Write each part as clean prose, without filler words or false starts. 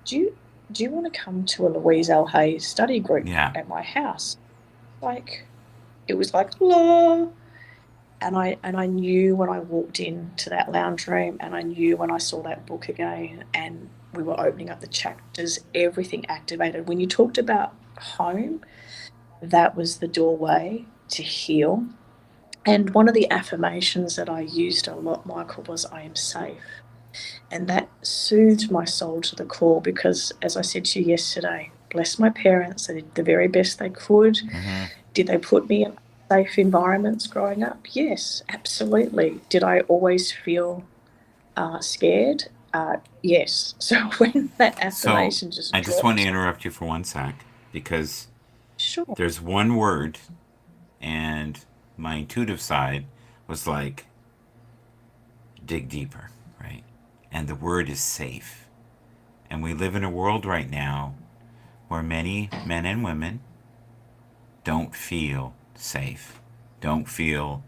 do you want to come to a Louise L. Hay study group Yeah. at my house? Like, it was like, la. And I knew when I walked into that lounge room, and I knew when I saw that book again and we were opening up the chapters, everything activated. When you talked about home, that was the doorway to heal. And one of the affirmations that I used a lot, Michael, was I am safe. And that soothed my soul to the core because, as I said to you yesterday, bless my parents, they did the very best they could. Mm-hmm. Did they put me in safe environments growing up? Yes, absolutely. Did I always feel scared? Yes. So when that So affirmation just I just want to dropped, interrupt you for one sec because sure. there's one word, and my intuitive side was like, dig deeper, right? And the word is safe. And we live in a world right now where many men and women don't feel safe, don't feel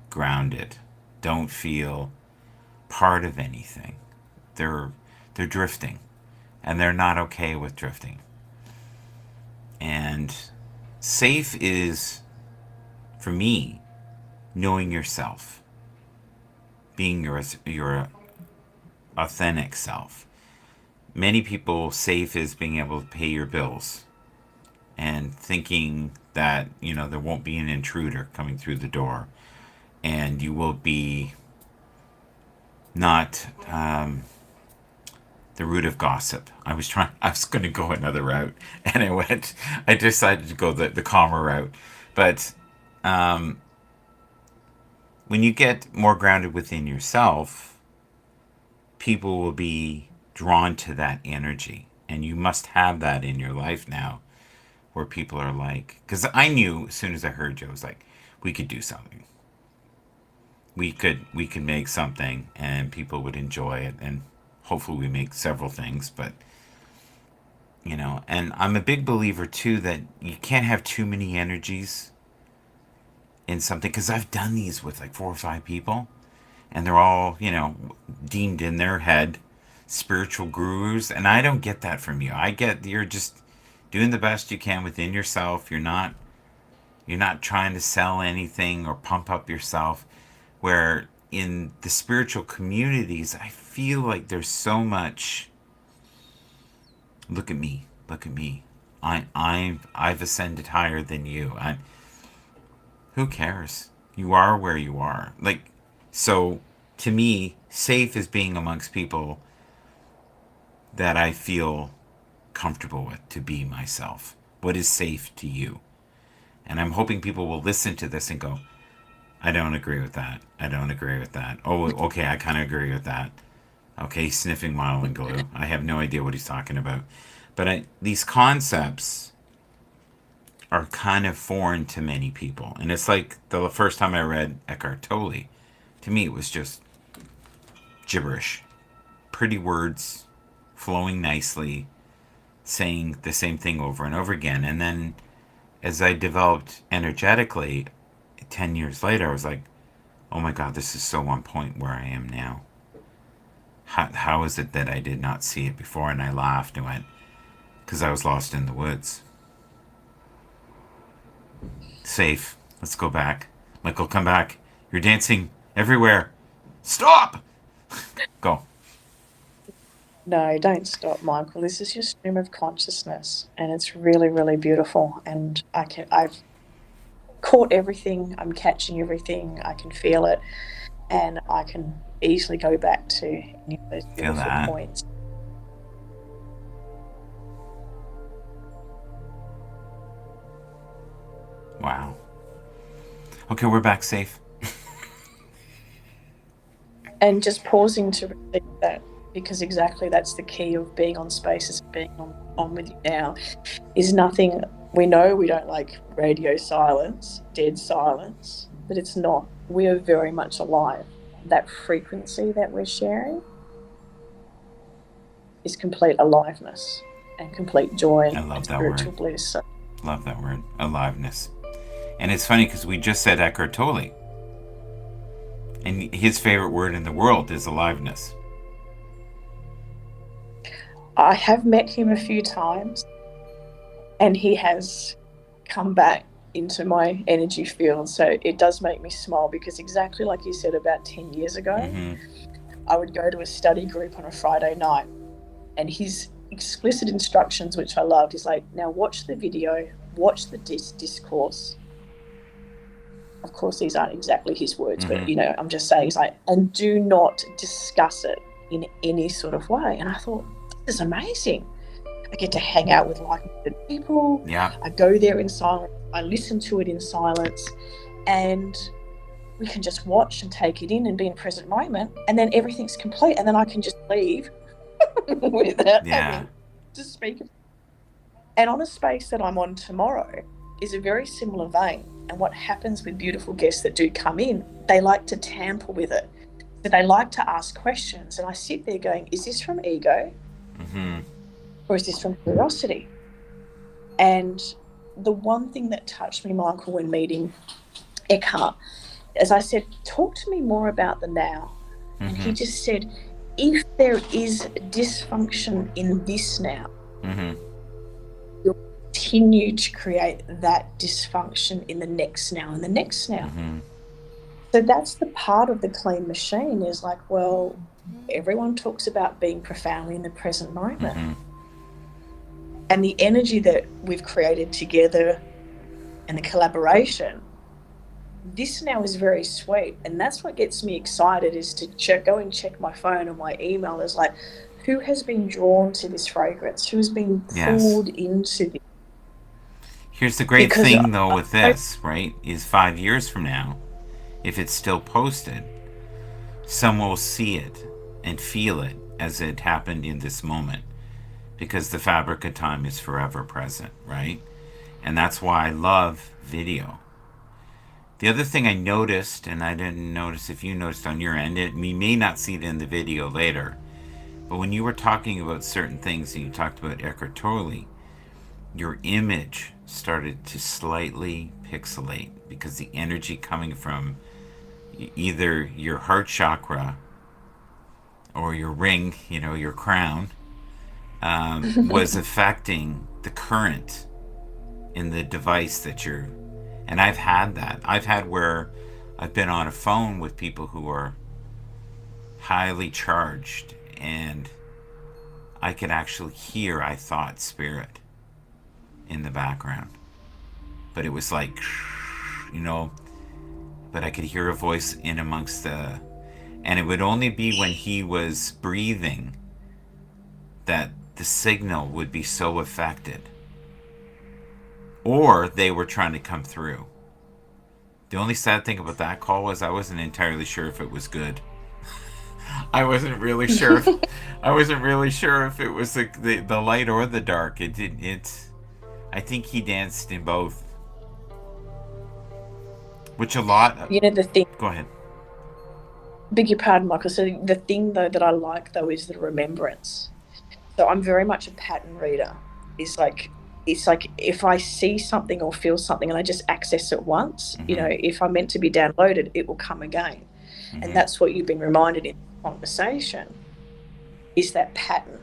grounded, don't feel part of anything. They're they're drifting, and they're not okay with drifting. And safe is, for me, knowing yourself, being your authentic self. Many people, safe is being able to pay your bills and thinking that, there won't be an intruder coming through the door, and you will be not the root of gossip. I was going to go another route, and I decided to go the calmer route. But when you get more grounded within yourself, people will be drawn to that energy. And you must have that in your life now, where people are like, because I knew as soon as I heard you, I was like, we could do something. We could make something, and people would enjoy it, and hopefully we make several things. But and I'm a big believer too that you can't have too many energies in something, because I've done these with like 4 or 5 people, and they're all deemed in their head spiritual gurus, and I don't get that from you. I get you're just doing the best you can within yourself. You're not trying to sell anything or pump up yourself. Where in the spiritual communities, I feel like there's so much, look at me, look at me. I've ascended higher than you. Who cares? You are where you are. Like, so to me, safe is being amongst people that I feel comfortable with, to be myself. What is safe to you? And I'm hoping people will listen to this and go, I don't agree with that. I don't agree with that. Oh, okay, I kind of agree with that. Okay, sniffing modeling glue. I have no idea what he's talking about. But these concepts are kind of foreign to many people. And it's like the first time I read Eckhart Tolle, to me it was just gibberish. Pretty words flowing nicely, saying the same thing over and over again. And then as I developed energetically, 10 years later, I was like, oh my God, this is so on point where I am now. How is it that I did not see it before? And I laughed and went, because I was lost in the woods. Safe. Let's go back. Michael, come back. You're dancing everywhere. Stop! Go. No, don't stop, Michael. This is your stream of consciousness, and it's really, really beautiful. And I've caught everything. I'm catching everything. I can feel it, and I can easily go back to any of those Feel beautiful that? points. Wow. Okay, we're back safe. And just pausing to receive that, because exactly that's the key of being on spaces, being on with you now, is nothing. We know we don't like radio silence, dead silence, but it's not. We are very much alive. That frequency that we're sharing is complete aliveness and complete joy I and love that word. spiritual bliss. So, Love that word. Aliveness. And it's funny because we just said Eckhart Tolle, and his favorite word in the world is aliveness. I have met him a few times, and he has come back into my energy field. So it does make me smile, because exactly like you said, about 10 years ago, Mm-hmm. I would go to a study group on a Friday night, and his explicit instructions, which I loved, is like, now watch the video, watch the discourse. Of course, these aren't exactly his words, but, Mm-hmm. I'm just saying, he's like, and do not discuss it in any sort of way. And I thought, this is amazing. I get to hang out with like-minded people. Yeah. I go there in silence. I listen to it in silence, and we can just watch and take it in and be in present moment. And then everything's complete. And then I can just leave without Yeah. having to speak. And on a space that I'm on tomorrow is a very similar vein. And what happens with beautiful guests that do come in, they like to tamper with it. So they like to ask questions. And I sit there going, is this from ego? Mm-hmm. Or is this from curiosity? And the one thing that touched me, Michael, when meeting Eckhart, as I said, talk to me more about the now. Mm-hmm. And he just said, if there is dysfunction in this now, Mm-hmm. you'll continue to create that dysfunction in the next now and the next now. Mm-hmm. So that's the part of the clean machine, is like, well, everyone talks about being profoundly in the present moment. Mm-hmm. And the energy that we've created together and the collaboration, this now is very sweet. And that's what gets me excited, is to go and check my phone and my email. Is like, who has been drawn to this fragrance? Who has been pulled into this? Here's the great thing, though, with this, right, is 5 years from now, if it's still posted, someone will see it and feel it as it happened in this moment, because the fabric of time is forever present, right? And that's why I love video. The other thing I noticed, and I didn't notice if you noticed on your end, we may not see it in the video later, but when you were talking about certain things, and you talked about Eckhart Tolle, your image started to slightly pixelate, because the energy coming from either your heart chakra or your ring, your crown, was affecting the current in the device that you're. And I've had that. I've had where I've been on a phone with people who are highly charged, and I could actually hear, I thought, spirit in the background. But it was like, but I could hear a voice in amongst the. And it would only be when he was breathing that the signal would be so affected. Or they were trying to come through. The only sad thing about that call was I wasn't entirely sure if it was good. I wasn't really sure if it was the light or the dark. I think he danced in both. Which a lot. The thing. Go ahead. Beg your pardon, Michael. So the thing, though, that I like, though, is the remembrance. So I'm very much a pattern reader. It's like if I see something or feel something and I just access it once, Mm-hmm. If I'm meant to be downloaded, it will come again. Mm-hmm. And that's what you've been reminded in the conversation, is that pattern,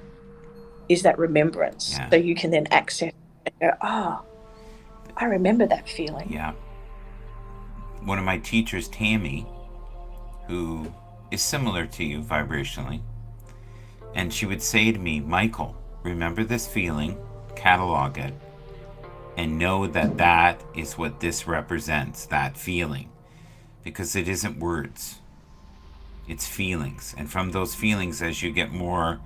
is that remembrance. Yeah. So you can then access and go, I remember that feeling. Yeah. One of my teachers, Tammy, who is similar to you vibrationally, and she would say to me, Michael, remember this feeling, catalog it, and know that that is what this represents, that feeling. Because it isn't words, it's feelings. And from those feelings, as you get more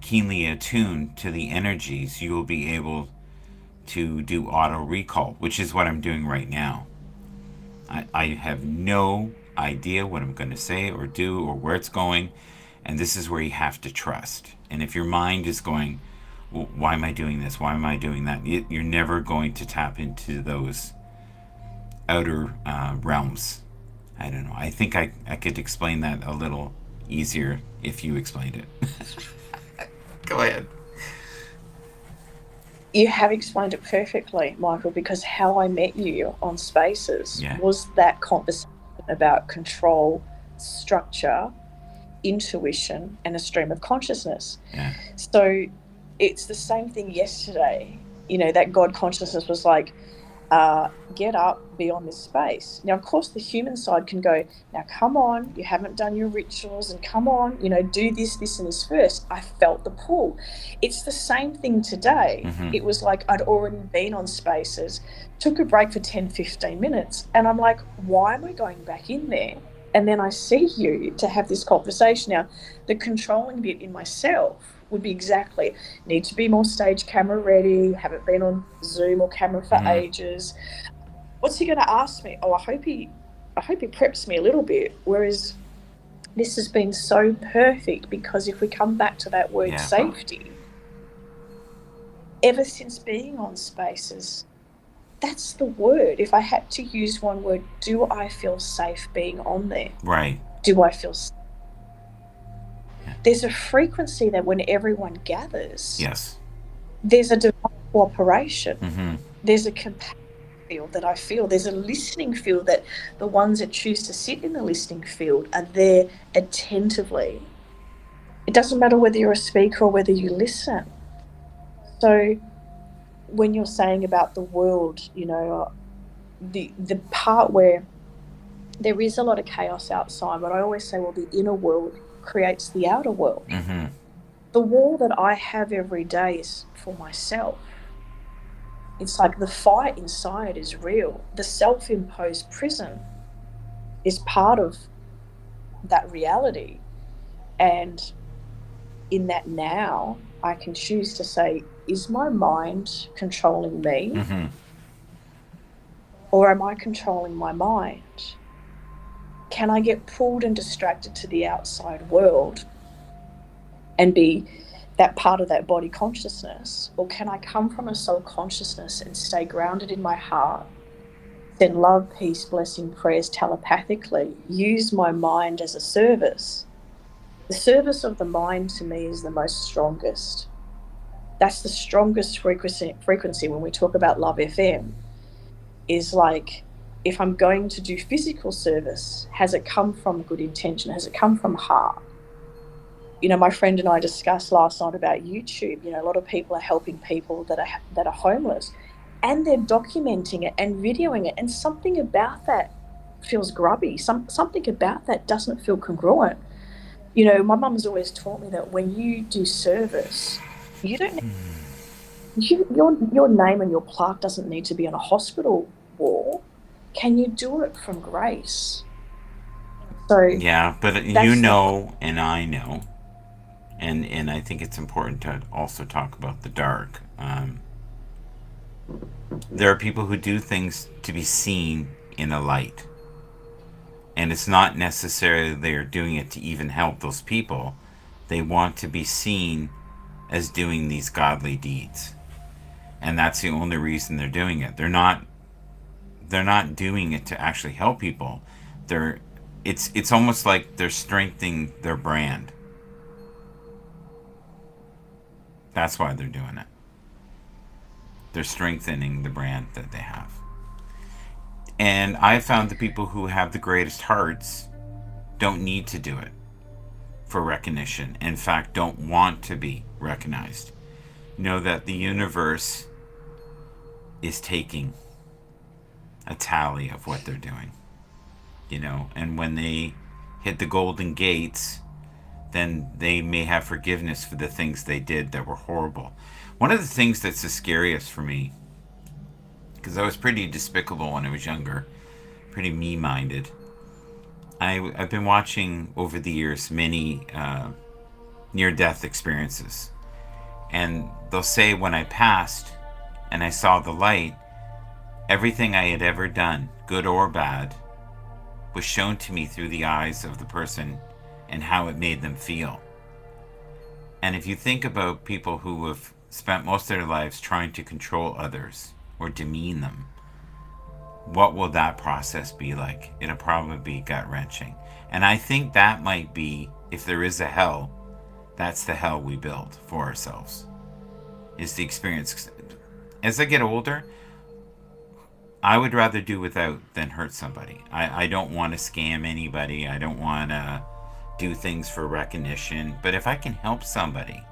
keenly attuned to the energies, you will be able to do auto recall, which is what I'm doing right now. I have no idea what I'm going to say or do or where it's going. And this is where you have to trust. And if your mind is going, well, why am I doing this? Why am I doing that? You're never going to tap into those outer realms. I don't know. I think I could explain that a little easier if you explained it. Go ahead. You have explained it perfectly, Michael, because how I met you on Spaces Yeah. was that conversation about control, structure, intuition and a stream of consciousness. Yeah. So it's the same thing yesterday. That God consciousness was like, get up, be on this space. Now, of course, the human side can go, now come on, you haven't done your rituals, and come on, do this, and this first. I felt the pull. It's the same thing today. Mm-hmm. It was like I'd already been on spaces, took a break for 10, 15 minutes, and I'm like, why am I going back in there? And then I see you to have this conversation. Now, the controlling bit in myself would be exactly, need to be more stage camera ready, haven't been on Zoom or camera for ages. What's he going to ask me? Oh, I hope he preps me a little bit. Whereas this has been so perfect, because if we come back to that word safety, ever since being on spaces, that's the word. If I had to use one word, do I feel safe being on there? Right. Do I feel safe? There's a frequency that when everyone gathers, yes, there's a divine cooperation. Mm-hmm. There's a compassion field that I feel. There's a listening field that the ones that choose to sit in the listening field are there attentively. It doesn't matter whether you're a speaker or whether you listen. So when you're saying about the world, the part where there is a lot of chaos outside, but I always say, well, the inner world creates the outer world. Mm-hmm. The wall that I have every day is for myself. It's like the fight inside is real. The self-imposed prison is part of that reality. And in that now, I can choose to say, is my mind controlling me? Mm-hmm. Or am I controlling my mind? Can I get pulled and distracted to the outside world and be that part of that body consciousness? Or can I come from a soul consciousness and stay grounded in my heart, send love, peace, blessing, prayers telepathically, use my mind as a service? The service of the mind to me is the most strongest. That's the strongest frequency when we talk about Love FM, is like, if I'm going to do physical service, has it come from good intention? Has it come from heart? My friend and I discussed last night about YouTube. A lot of people are helping people that are homeless, and they're documenting it and videoing it, and something about that feels grubby. Something about that doesn't feel congruent. My mum's always taught me that when you do service, you don't your name and your plaque doesn't need to be on a hospital wall. Can you do it from grace? So yeah, but and I know, and I think it's important to also talk about the dark. There are people who do things to be seen in a light, and it's not necessarily they're doing it to even help those people. They want to be seen as doing these godly deeds, and that's the only reason they're doing it. They're not doing it to actually help people. It's almost like they're strengthening their brand. That's why they're doing it. They're strengthening the brand that they have. And I found the people who have the greatest hearts don't need to do it for recognition. In fact, don't want to be recognized. Know that the universe is taking a tally of what they're doing. And when they hit the golden gates, then they may have forgiveness for the things they did that were horrible. One of the things that's the scariest for me, because I was pretty despicable when I was younger, pretty me-minded. I've been watching over the years many near-death experiences. And they'll say when I passed and I saw the light, everything I had ever done, good or bad, was shown to me through the eyes of the person and how it made them feel. And if you think about people who have spent most of their lives trying to control others or demean them, what will that process be like? It'll probably be gut-wrenching. And I think that might be, if there is a hell, that's the hell we build for ourselves, is the experience. As I get older, I would rather do without than hurt somebody. I don't want to scam anybody. I don't want to do things for recognition, but if I can help somebody,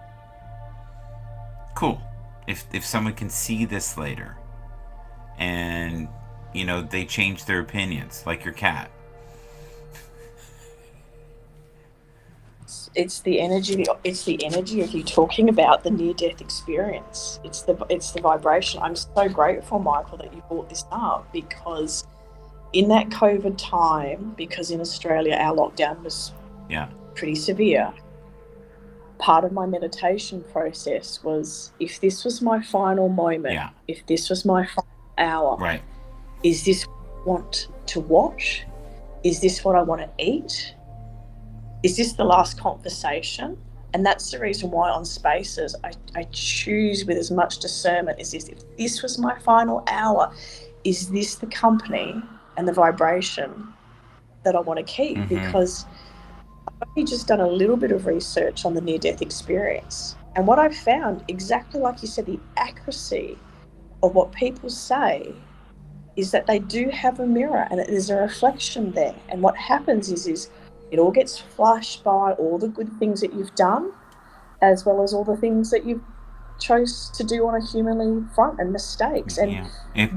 cool. If someone can see this later and they change their opinions, like your cat. It's the energy. It's the energy of you talking about the near-death experience. It's the vibration. I'm so grateful, Michael, that you brought this up, because in that COVID time, because in Australia our lockdown was pretty severe, part of my meditation process was, if this was my final moment, if this was my final hour, right, is this what I want to watch? Is this what I want to eat? Is this the last conversation? And that's the reason why on Spaces I choose with as much discernment. Is this, if this was my final hour, is this the company and the vibration that I want to keep? Mm-hmm. Because I've only just done a little bit of research on the near-death experience. And what I've found, exactly like you said, the accuracy of what people say is that they do have a mirror and there's a reflection there. And what happens is it all gets flashed by, all the good things that you've done, as well as all the things that you've chose to do on a humanly front and mistakes. And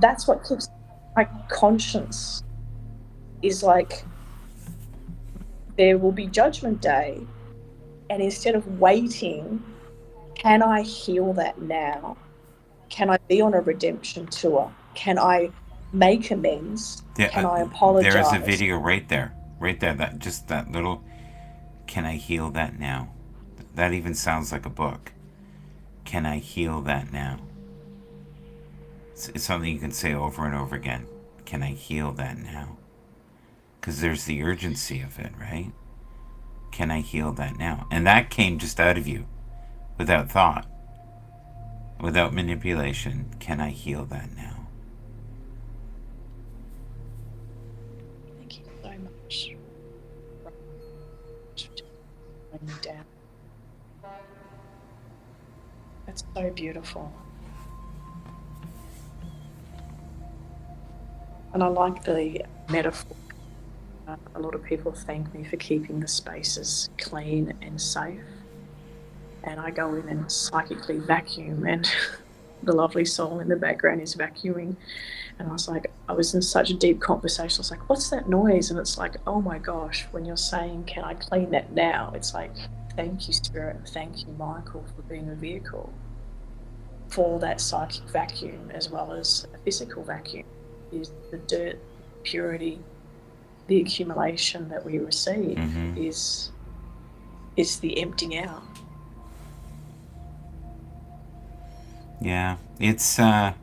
that's what keeps my conscience, is like, there will be Judgment Day, and instead of waiting, can I heal that now? Can I be on a redemption tour? Can I make amends? Can I apologize? There is a video right there, that just that little, can I heal that now? That even sounds like a book. Can I heal that now? It's something you can say over and over again. Can I heal that now? Because there's the urgency of it, right? Can I heal that now? And that came just out of you, without thought, without manipulation. Can I heal that now? Thank you so much. Down. That's so beautiful. And I like the metaphor. A lot of people thank me for keeping the spaces clean and safe. And I go in and psychically vacuum, and the lovely soul in the background is vacuuming. And I was in such a deep conversation. I was like, what's that noise? And it's like, oh my gosh, when you're saying, can I clean that now? It's like, thank you, Spirit. Thank you, Michael, for being a vehicle for that psychic vacuum, as well as a physical vacuum. Is the dirt, purity, the accumulation that we receive is the emptying out. Yeah, it's and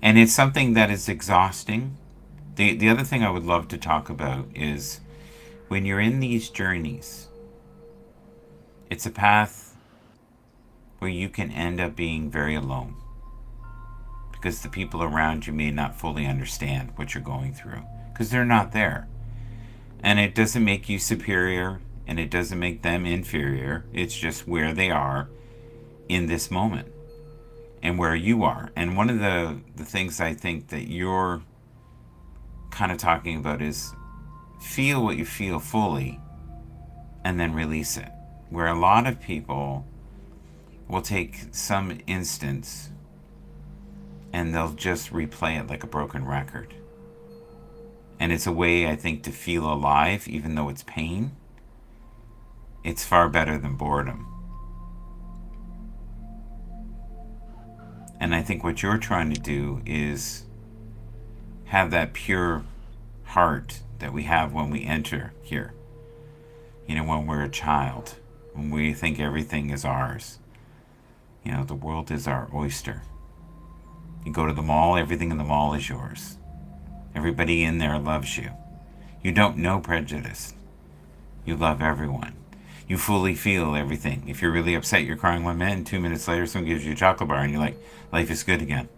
it's something that is exhausting. The other thing I would love to talk about is, when you're in these journeys, it's a path where you can end up being very alone, because the people around you may not fully understand what you're going through, because they're not there. And it doesn't make you superior, and it doesn't make them inferior. It's just where they are in this moment and where you are. And one of the things I think that you're kind of talking about is, feel what you feel fully and then release it. Where a lot of people will take some instance and they'll just replay it like a broken record. And it's a way, I think, to feel alive, even though it's pain. It's far better than boredom. And I think what you're trying to do is have that pure heart that we have when we enter here. When we're a child, when we think everything is ours. The world is our oyster. You go to the mall, everything in the mall is yours. Everybody in there loves you. You don't know prejudice. You love everyone. You fully feel everything. If you're really upset, you're crying 1 minute, and 2 minutes later someone gives you a chocolate bar and you're like, life is good again.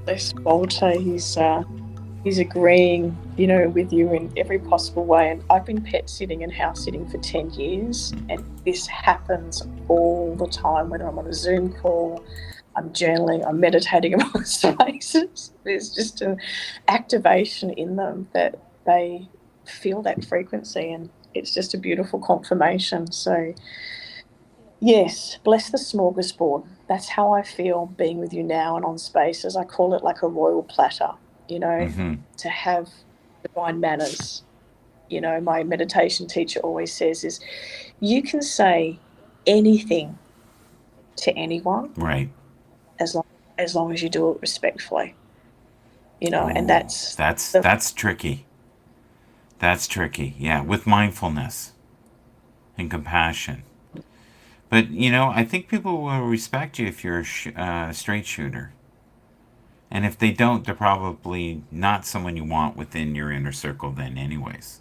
This Walter, he's agreeing, with you in every possible way. And I've been pet sitting and house sitting for 10 years, and this happens all the time, whether I'm on a Zoom call, I'm journaling, I'm meditating in my spaces. There's just an activation in them that they feel that frequency, and it's just a beautiful confirmation. So, yes, bless the smorgasbord. That's how I feel being with you now and on spaces. I call it like a royal platter, you know, Mm-hmm. to have divine manners. You know, my meditation teacher always says is you can say anything to anyone Right. as long as long as you do it respectfully. You know, and Oh, that's that's the that's tricky. That's tricky. Yeah, with mindfulness and compassion. But I think people will respect you if you're a straight shooter. And if they don't, they're probably not someone you want within your inner circle then anyways.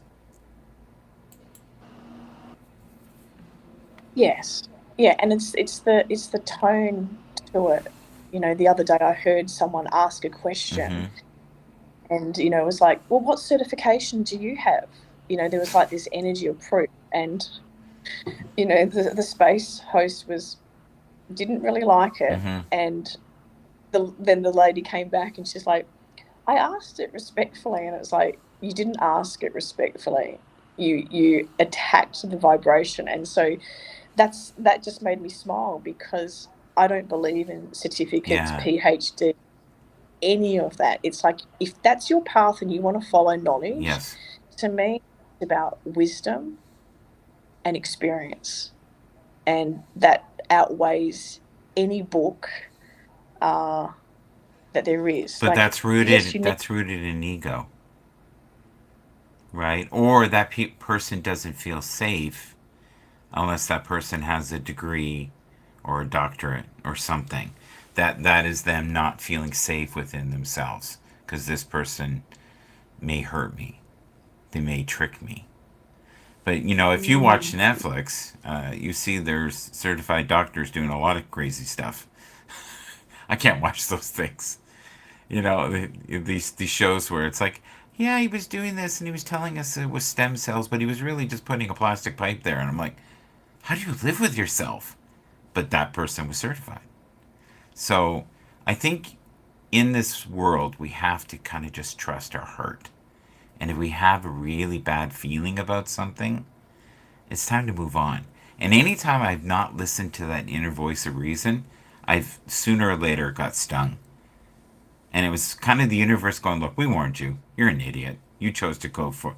yes. Yeah, and it's the tone to it. You know, the other day I heard someone ask a Mm-hmm. question and it was like, well, what certification do you have? You know, there was like this energy of proof, and the space host was didn't really like it, Mm-hmm. and then the lady came back and she's like, I asked it respectfully, and it's like you didn't ask it respectfully. You attacked the vibration, and so that just made me smile because I don't believe in certificates, Yeah. PhD, any of that. It's like if that's your path and you want to follow knowledge, Yes. to me, it's about wisdom and experience, and that outweighs any book uh, that there is. But Like, that's yes, rooted you need. that's rooted in ego, right? Or that person doesn't feel safe unless that person has a degree or a doctorate or something. That is them not feeling safe within themselves because this person may hurt me. They may trick me. But if you watch Mm, Netflix, you see there's certified doctors doing a lot of crazy stuff. I can't watch those things. These shows where it's like, yeah, he was doing this and he was telling us it was stem cells, but he was really just putting a plastic pipe there. And I'm like, how do you live with yourself? But that person was certified. So I think in this world, we have to kind of just trust our heart. And if we have a really bad feeling about something, it's time to move on. And anytime I've not listened to that inner voice of reason, I've sooner or later got stung. And it was kind of the universe going, look, we warned you. You're an idiot. You chose to go for.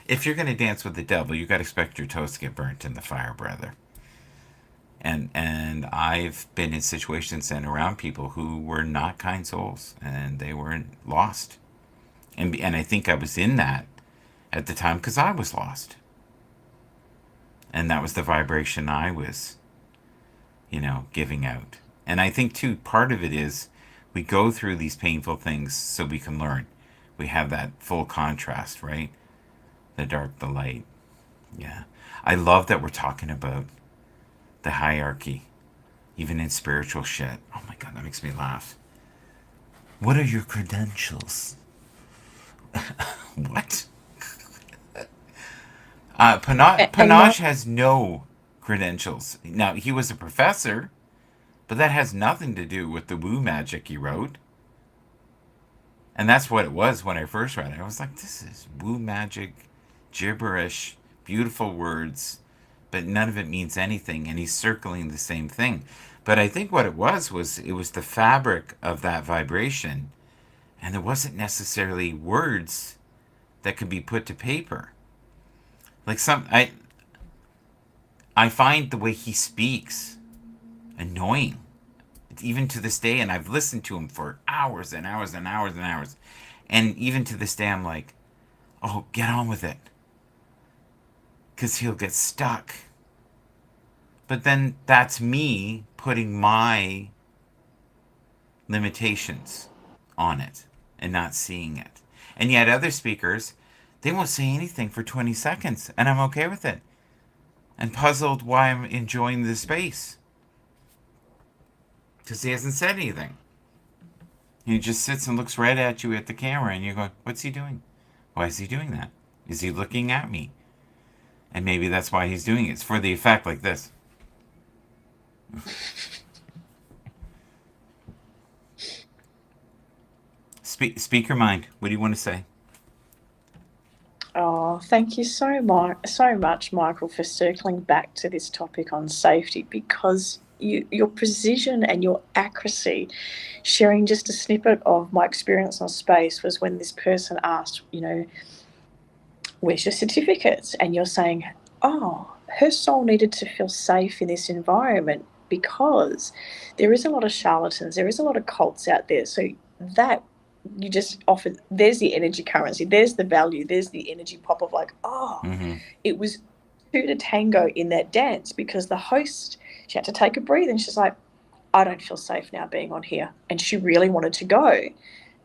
If you're going to dance with the devil, you got to expect your toes to get burnt in the fire, brother. And I've been in situations and around people who were not kind souls and they were lost. And I think I was in that at the time because I was lost. And that was the vibration I was, giving out. And I think, too, part of it is we go through these painful things so we can learn. We have that full contrast, right? The dark, the light. Yeah. I love that we're talking about the hierarchy, even in spiritual shit. Oh my God, that makes me laugh. What are your credentials? What? and my Panaj has no credentials. Now, he was a professor, but that has nothing to do with the woo magic he wrote. And that's what it was when I first read it. I was like, this is woo magic, gibberish, beautiful words, but none of it means anything. And he's circling the same thing. But I think what it was it was the fabric of that vibration. And there wasn't necessarily words that could be put to paper. Like I find the way he speaks annoying, even to this day. And I've listened to him for hours and hours and hours and hours. And even to this day, I'm like, oh, get on with it. Because he'll get stuck. But then that's me putting my limitations on it and not seeing it. And yet, other speakers, they won't say anything for 20 seconds, and I'm okay with it. And puzzled why I'm enjoying the space. Because he hasn't said anything. He just sits and looks right at you at the camera, and you're going, what's he doing? Why is he doing that? Is he looking at me? And maybe that's why he's doing it. It's for the effect like this. Speak your mind. What do you want to say? Oh, thank you so much, Michael, for circling back to this topic on safety, because your precision and your accuracy, sharing just a snippet of my experience on space, was when this person asked, where's your certificates? And you're saying, oh, her soul needed to feel safe in this environment because there is a lot of charlatans, there is a lot of cults out there. So that you just offer, there's the energy currency, there's the value, there's the energy pop of like, oh, Mm-hmm. it was two to tango in that dance, because the host, she had to take a breathe and she's like, I don't feel safe now being on here. And she really wanted to go.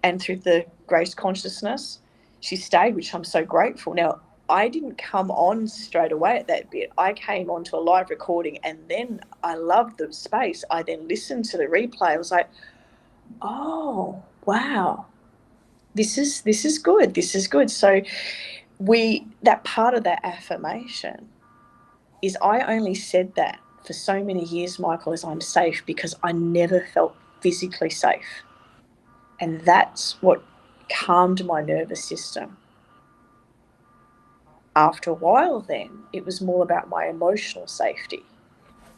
And through the grace consciousness, she stayed, which I'm so grateful. Now, I didn't come on straight away at that bit. I came onto a live recording and then I loved the space. I then listened to the replay. I was like, oh, wow. This is good. This is good. So that part of that affirmation is, I only said that for so many years, Michael, as I'm safe, because I never felt physically safe. And that's what calmed my nervous system. After a while, then, it was more about my emotional safety.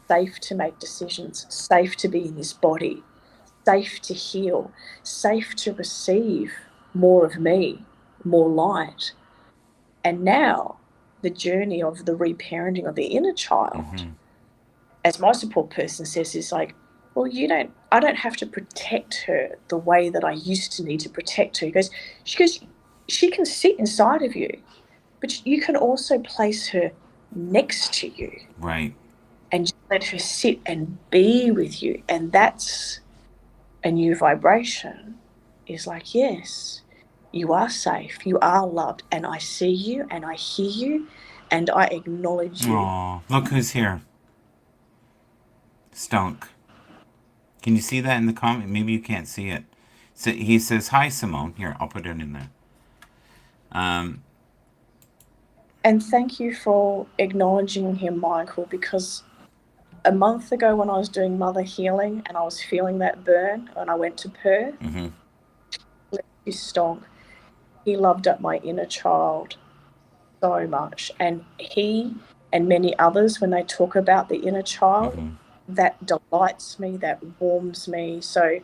Safe to make decisions, safe to be in this body, safe to heal, safe to receive more of me, more light. And now the journey of the reparenting of the inner child, Mm-hmm. as my support person says, is like, well, I don't have to protect her the way that I used to need to protect her. She goes, she can sit inside of you, but you can also place her next to you Right. and just let her sit and be with you. And that's a new vibration. Is like, yes, you are safe, you are loved, and I see you and I hear you and I acknowledge you. Oh, look who's here. Stunk. Can you see that in the comment? Maybe you can't see it. So he says, "Hi, Simone." Here, I'll put it in there. Um, And thank you for acknowledging him, Michael, because a month ago when I was doing mother healing and I was feeling that burn and I went to Perth, mm-hmm. Stonk, he loved up my inner child so much. And he and many others, when they talk about the inner child, Mm-hmm. that delights me, that warms me. So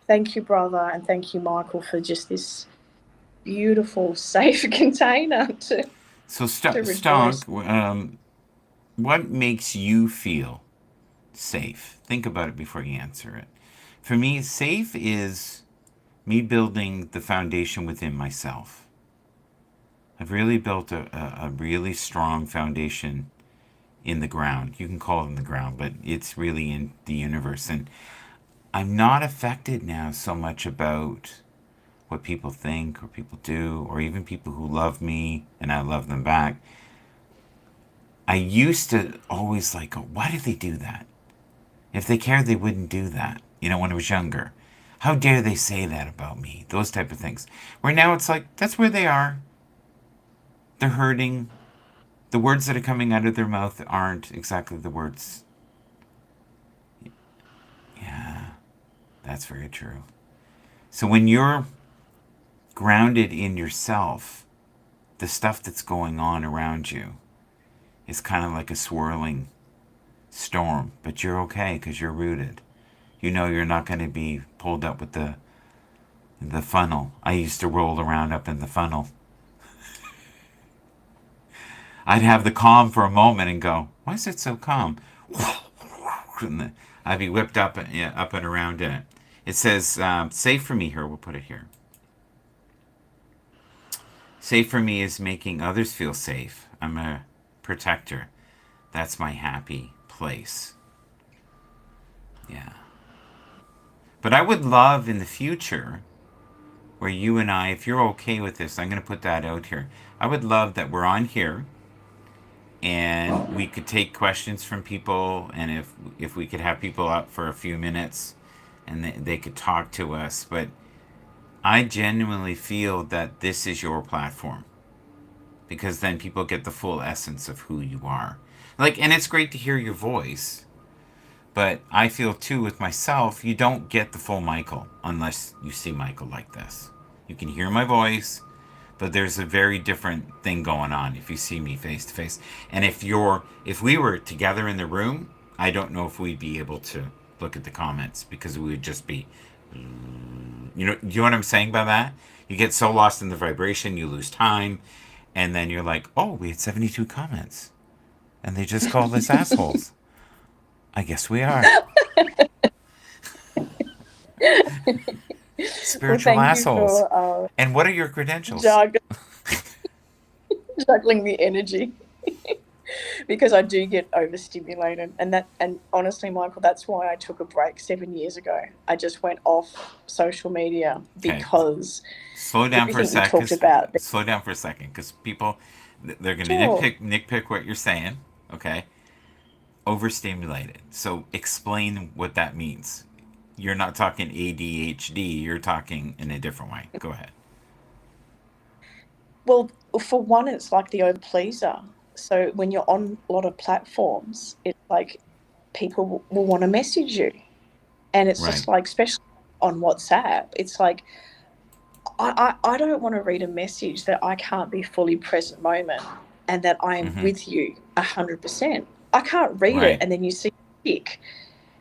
thank you, brother, and thank you, Michael, for just this beautiful, safe container So, to Stunk, rejoice. what makes you feel safe? Think about it before you answer it. For me, safe is me building the foundation within myself. I've really built a really strong foundation in the ground. You can call it in the ground, but it's really in the universe. And I'm not affected now so much about what people think or people do, or even people who love me and I love them back. I used to always like, oh, why did they do that? If they cared, they wouldn't do that. When I was younger. How dare they say that about me? Those type of things. Where now it's like, that's where they are. They're hurting. The words that are coming out of their mouth aren't exactly the words. Yeah, that's very true. So when you're grounded in yourself, the stuff that's going on around you is kind of like a swirling storm, but you're okay because you're rooted. You're not going to be pulled up with the funnel. I used to roll around up in the funnel. I'd have the calm for a moment and go, why is it so calm? And I'd be whipped up, yeah, up and around in it. It says, safe for me here. We'll put it here. Safe for me is making others feel safe. I'm a protector. That's my happy place. Yeah. But I would love in the future where you and I, if you're okay with this, I'm going to put that out here. I would love that we're on here and we could take questions from people, and if we could have people up for a few minutes and they could talk to us. But I genuinely feel that this is your platform, because then people get the full essence of who you are. And it's great to hear your voice, But I feel too with myself, you don't get the full Michael unless you see Michael like this. You can hear my voice, but there's a very different thing going on if you see me face to face. And if we were together in the room, I don't know if we'd be able to look at the comments because we would just be, you know what I'm saying by that? You get so lost in the vibration, you lose time, and then you're like, oh, we had 72 comments, and they just called us assholes. I guess we are Well, spiritual thank you assholes. for And what are your credentials? jug- juggling the energy. Because I do get overstimulated, and honestly, Michael, that's why I took a break 7 years ago. I just went off social media Okay, because slow down for a everything you sec. talked about. Slow down for a second, because people they're going to Sure. nitpick what you're saying. Okay, overstimulated. So explain what that means. You're not talking ADHD. You're talking in a different way. Go ahead. Well, for one, it's like the overpleaser. So when you're on a lot of platforms, it's like people will want to message you, and it's Right. just like, especially on WhatsApp, it's like I don't want to read a message that I can't be fully present moment and that I am Mm-hmm. with you 100%. I can't read it Right. and then you see tick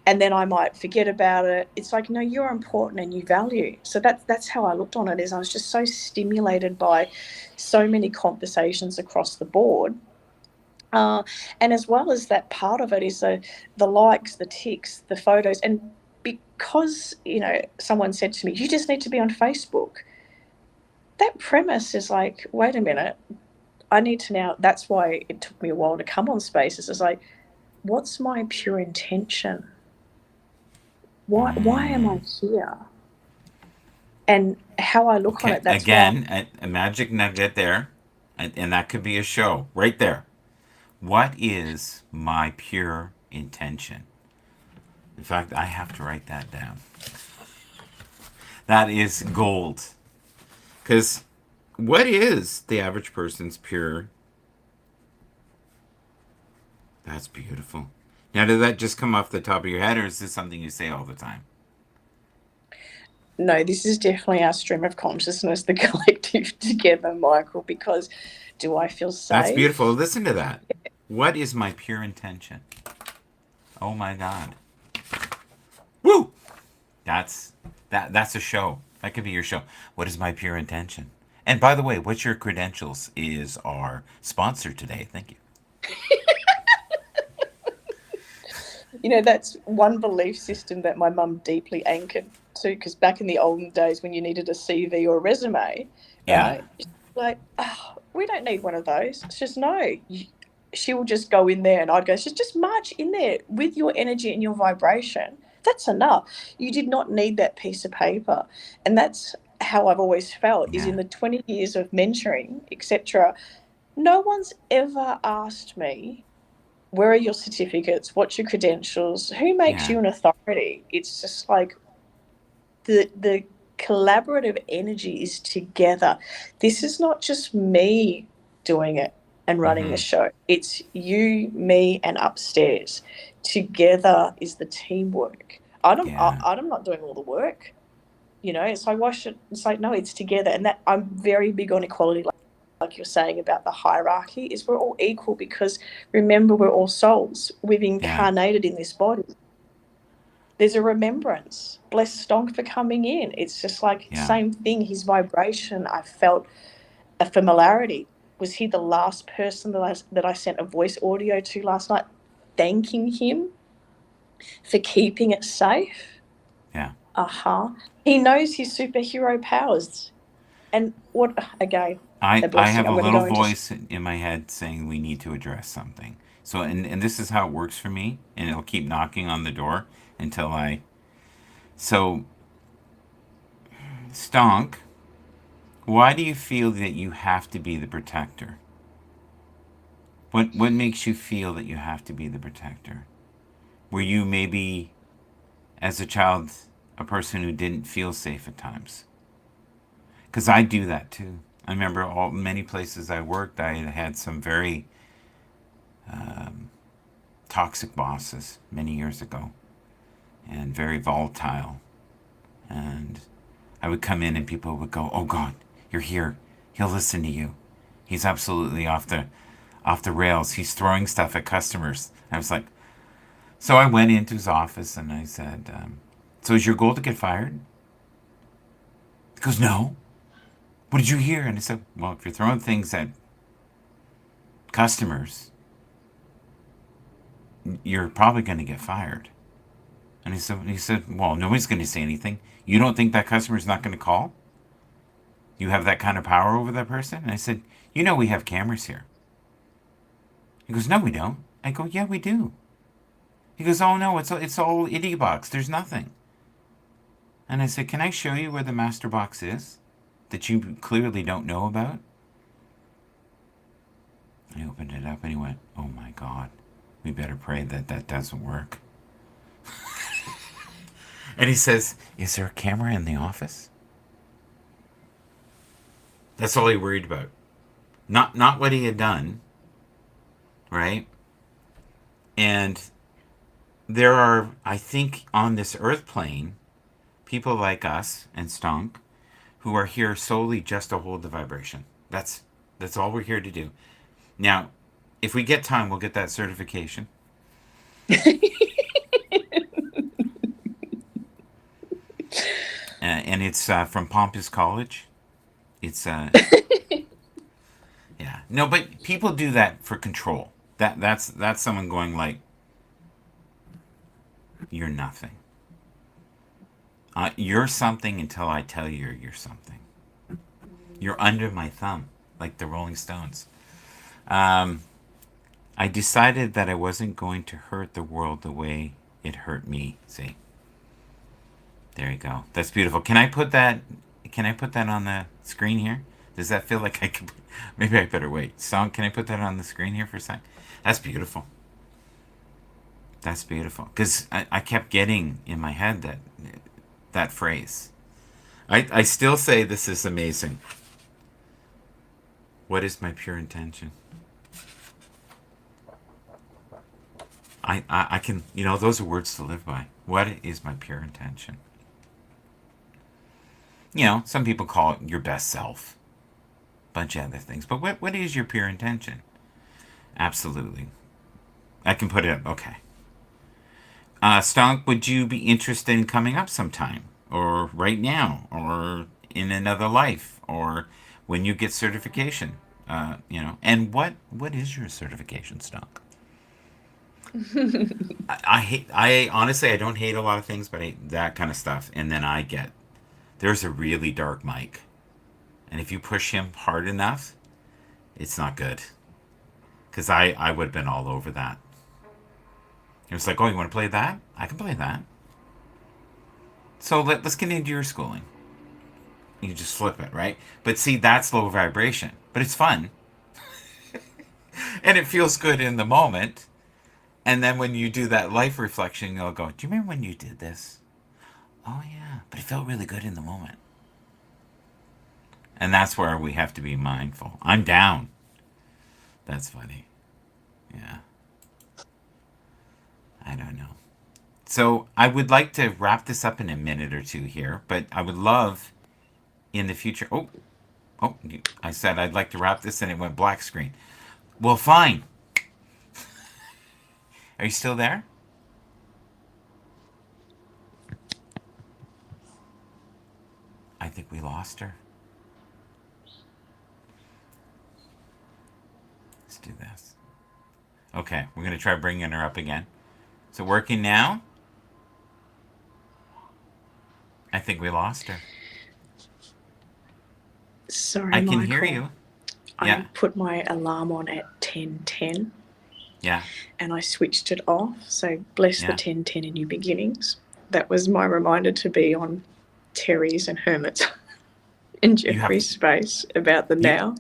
and then I might forget about it. It's like, no, you're important and you value. So that's how I looked on it. Is I was just so stimulated by so many conversations across the board. Uh, and as well as that, part of it is the likes, the ticks, the photos, and because someone said to me, "You just need to be on Facebook." That premise is like, wait a minute, I need to now. That's why it took me a while to come on Spaces. It's like, what's my pure intention? Why am I Mm. here? And how I look on Okay. it, that's why. Again, a magic nugget there, and that could be a show right there. What is my pure intention? In fact, I have to write that down. That is gold. Because what is the average person's pure? That's beautiful. Now, did that just come off the top of your head, or is this something you say all the time? No, this is definitely our stream of consciousness, the collective together, Michael, because do I feel That's beautiful. safe? Listen to that. What is my pure intention? Oh my God. Woo! That's that's a show. That could be your show. What is my pure intention? And by the way, what's your credentials is our sponsor today. Thank you. That's one belief system that my mum deeply anchored to, because back in the olden days when you needed a CV or a resume, Yeah. right? Like, oh, we don't need one of those. It's just no. She will just go in there and I'd go, just march in there with your energy and your vibration. That's enough. You did not need that piece of paper. And that's how I've always felt is Yeah. in the 20 years of mentoring, etc. No one's ever asked me, where are your certificates? What's your credentials? Who makes Yeah. you an authority? It's just like the collaborative energy is together. This is not just me doing it and running the Mm-hmm. show. It's you, me, and upstairs. Together is the teamwork. Yeah. I'm not doing all the work. It's like why should it's like no, it's together. And that I'm very big on equality, like you're saying about the hierarchy, is we're all equal because remember we're all souls. We've Yeah. incarnated in this body. There's a remembrance. Bless Stonk for coming in. It's just like Yeah. same thing. His vibration, I felt a familiarity. Was he the last person that I sent a voice audio to last night, thanking him for keeping it safe? Yeah. He knows his superhero powers. And what again? A I blessing. have a I'm going to little go into. voice in my head saying we need to address something. So and this is how it works for me, and it'll keep knocking on the door until I. So Stonk, why do you feel that you have to be the protector? What makes you feel that you have to be the protector? Were you maybe as a child a person who didn't feel safe at times? Because I do that too. I remember many places I worked, I had some very toxic bosses many years ago. and very volatile. And I would come in and people would go, "Oh God, you're here. He'll listen to you. He's absolutely off the rails. He's throwing stuff at customers." I was like, so I went into his office and I said, "So is your goal to get fired?" He goes, "No. What did you hear?" And I said, "Well, if you're throwing things at customers, you're probably going to get fired." And he said, "Well, nobody's going to say anything. You don't think that customer's not going to call? You have that kind of power over that person?" And I said, "You know we have cameras here." He goes, "No, we don't." I go, "Yeah, we do." He goes, "Oh no, it's all idiot box. There's nothing." And I said, "Can I show you where the master box is that you clearly don't know about?" I opened it up and he went, "Oh my God, we better pray that that doesn't work." And he says, "Is there a camera in the office?" That's all he worried about. Not what he had done, right? And there are, I think, on this earth plane, people like us and Stonk who are here solely just to hold the vibration. That's all we're here to do. Now, if we get time, we'll get that certification. And it's from Pompous College. It's yeah. No, but people do that for control. That's someone going like, "You're nothing. You're something until I tell you you're something. You're under my thumb, like the Rolling Stones." Um, I decided that I wasn't going to hurt the world the way it hurt me. See, there you go. That's beautiful. Can I put that? Can I put that on the screen here? Does that feel like I could? Maybe I better wait. Song, can I put that on the screen here for a sec? That's beautiful. That's beautiful. Because I kept getting in my head that phrase. I still say this is amazing. What is my pure intention? I can, those are words to live by. What is my pure intention? Some people call it your best self, bunch of other things. But what is your pure intention? Absolutely. I can put it up. Okay. Stonk, would you be interested in coming up sometime? Or right now? Or in another life? Or when you get certification? And what is your certification, Stonk? I hate. I honestly, I don't hate a lot of things, but I hate that kind of stuff. And then there's a really dark mic, and if you push him hard enough, it's not good. Because I would have been all over that. It was like, "Oh, you want to play that? I can play that." So let's get into your schooling. You just flip it, right? But see, that's low vibration, but it's fun, and it feels good in the moment. And then when you do that life reflection, you'll go, "Do you remember when you did this? Oh yeah, but it felt really good in the moment." And that's where we have to be mindful. I'm down. That's funny. Yeah. I don't know. So I would like to wrap this up in a minute or two here, but I would love in the future. Oh, I said I'd like to wrap this and it went black screen. Well, fine. Are you still there? I think we lost her. Let's do this. Okay, we're going to try bringing her up again. Is it working now? I think we lost her. Sorry, I can Michael. hear you. I Yeah. put my alarm on at 10:10 Yeah. and I switched it off. So bless the Yeah. 10:10 in new beginnings. That was my reminder to be on Terry's and Hermit's and You have Jeffrey's space about the you now.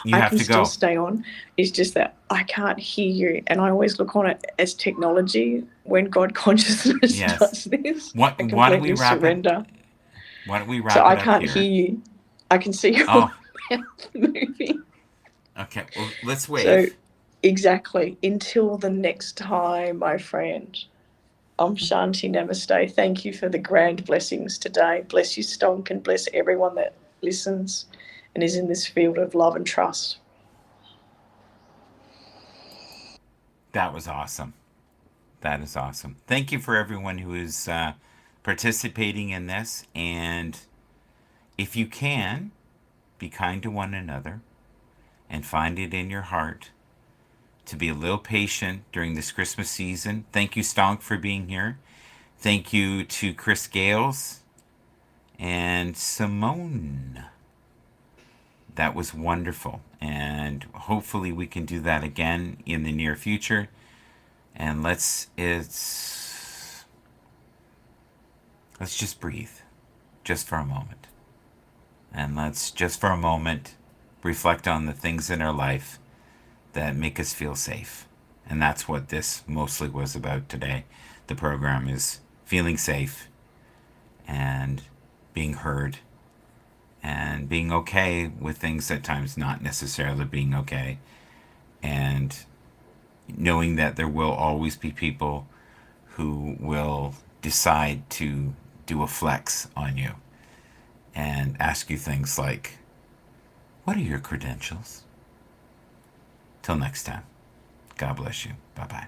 you I have can to still go. stay on. It's just that I can't hear you. And I always look on it as technology. When God consciousness Yes. does this, What? I Why don't we completely wrap it? surrender. Why don't we So wrap I it up can't hear here? you. I can see your Oh, mouth moving. okay. Well, let's So wave. exactly. Until the next time, my friend, Om Shanti Namaste. Thank you for the grand blessings today. Bless you, Stonk, and bless everyone that listens and is in this field of love and trust. That was awesome. That is awesome. Thank you for everyone who is participating in this. And if you can, be kind to one another and find it in your heart to be a little patient during this Christmas season. Thank you, Stonk, for being here. Thank you to Chris Gales and Simone. That was wonderful. And hopefully we can do that again in the near future. And let's just breathe just for a moment. And let's just for a moment reflect on the things in our life that make us feel safe. And that's what this mostly was about today. The program is feeling safe and being heard and being okay with things at times not necessarily being okay, and knowing that there will always be people who will decide to do a flex on you and ask you things like, what are your credentials? Till next time, God bless you. Bye bye.